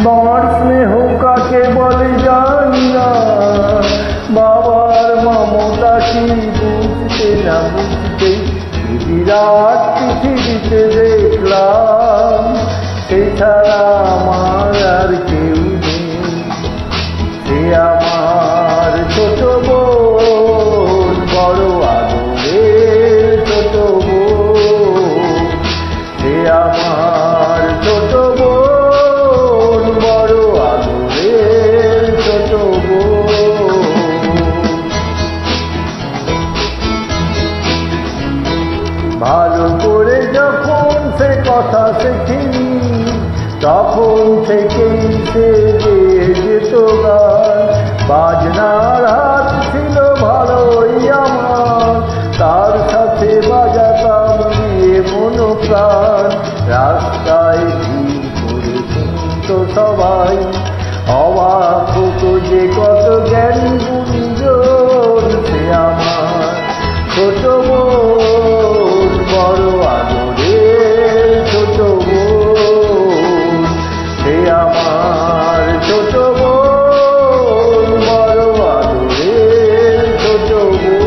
তোমার স্নেহ কাকে বলে জানি না, বাবার মমতা কি বুঝতে না বুঝতে বিরাট পৃথিবীতে দেখলাম, এছাড়া আমার আর কেউ নেই। সে আমার ছোট বোন, বড় আদরের ছোট বোন। সে আমার ছোট বোন, বড় আদরের ছোট বোন। ভালো করে যখন সে কথা শেখেনি, তখন থেকেই সে গেয়ে যেত গান। বাজনার হাত ছিল ভালোই আমার, তার সাথে বাজাতাম দিয়ে মন প্রাণ। রাস্তায় ভিড় করে শুনত সবাই, অবাক হতো যে কত জ্ঞান গুঞ্জন। সে আমার ছোট বোন, বড় আদরের ছোট বোন। সে আমার ছোট বোন, বড় আদরের ছোট বোন।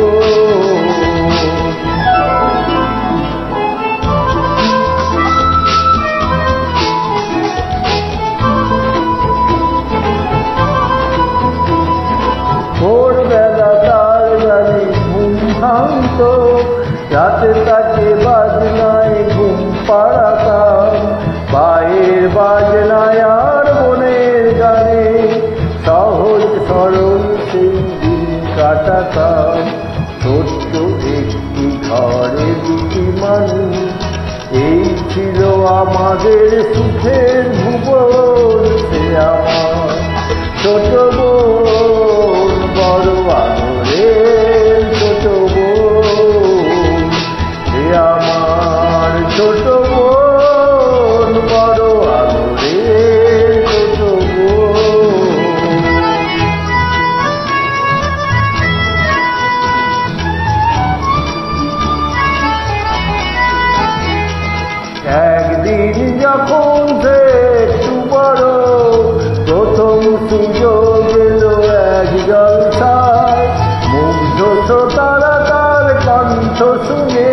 ভোরবেলা তার গানে ঘুম ভাঙত, রাতে তাকে বাজনায় ঘুম পাড়াতাম। পায়ের বাজনায় আর মনের গানে সহজ সরল সেই দিন কাটাতাম। ছোট্ট একটি ঘরে দুটি মানুষ, এই ছিল আমাদের সুখের ভুবন। সে আমার ছোট বোন, বড় আদরের ছোট বোন। সে আমার ছোট বোন, বড় আদরের ছোট বোন। একদিন যখন সে একটু বড়, প্রথম সুযোগ এলো এক জলসায়। মুগ্ধ শ্রোতারা তার কণ্ঠ শুনে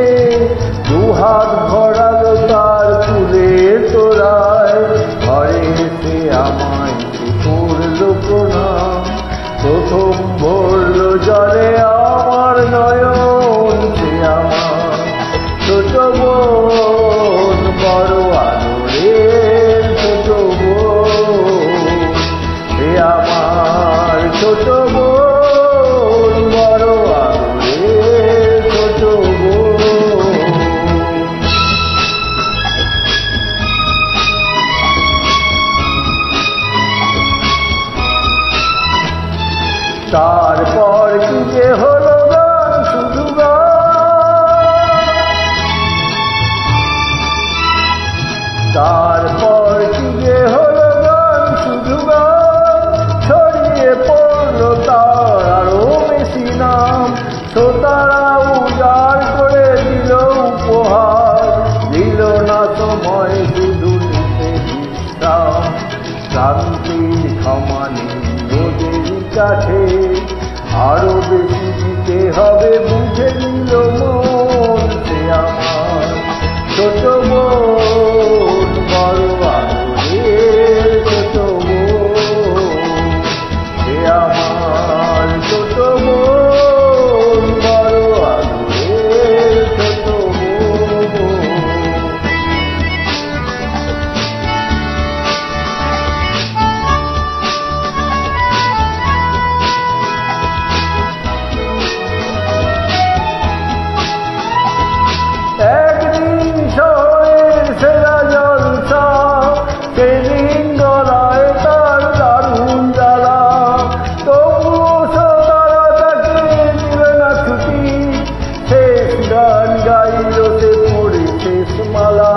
দুহাত ভরালো তার ফুলের তোড়ায়। ঘরে এসে আমায় করলো প্রণাম, প্রথম ভরলো জলে আমার নয়ন। সে আমার ছোট বোন, বড় আদরের ছোট বোন। সে আমার ছোট বোন, বড় আদরের ছোট বোন। তারপর কি যে হলো গান, শুধু গান। তারপর কি যে হলো গান, শুধু গান। ছড়িয়ে পড়লো তার আরো বেশি নাম, শ্রোতারা উজাড় করে দিল উপহার। দিল না সময় শুধু নিতে বিশ্রাম, শান্তির সমানে ওদের কাছে আরো বেশি দিতে হবে বুঝে নিল মন। সে আমার ছোট বোন, বড় আদরের ছোট বোন। সে আমার ছোট বোন, বড় আদরের ছোট বোন। একদিন শহরের সেরা জলসা, সেদিন গলায় তার দারুণ জ্বালা। তবুও শ্রোতারা তাকে দিল না ছুটি, শেষ গান গাইল সে পড়ে শেষ মালা।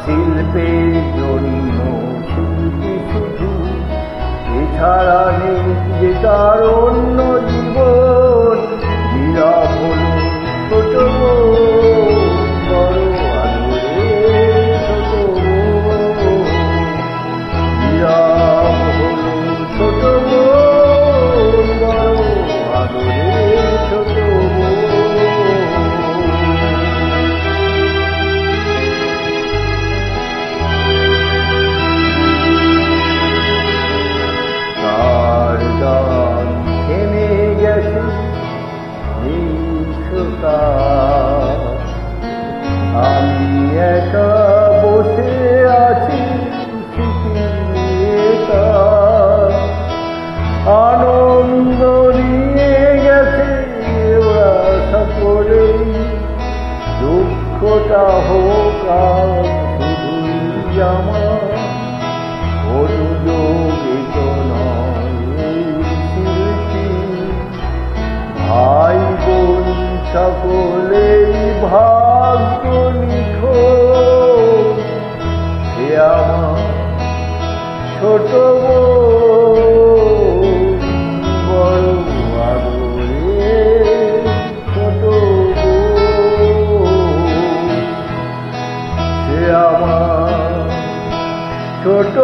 শিল্পের জন্য শিল্পী শুধু, এছাড়া নেই যে তার অন্য জীবন। নীরব হলো ছোট বোন, বড় আদরের ছোট বোন। নীরব হোকার শুধুই আমার অনুযোগিত নয় এই স্মৃতি। ভাই বোন সকলেই ভাগ্য নিখোঁজ, সে আমার ছোট বোন বড় আদরে ছোট বোন, সে আমার ছোট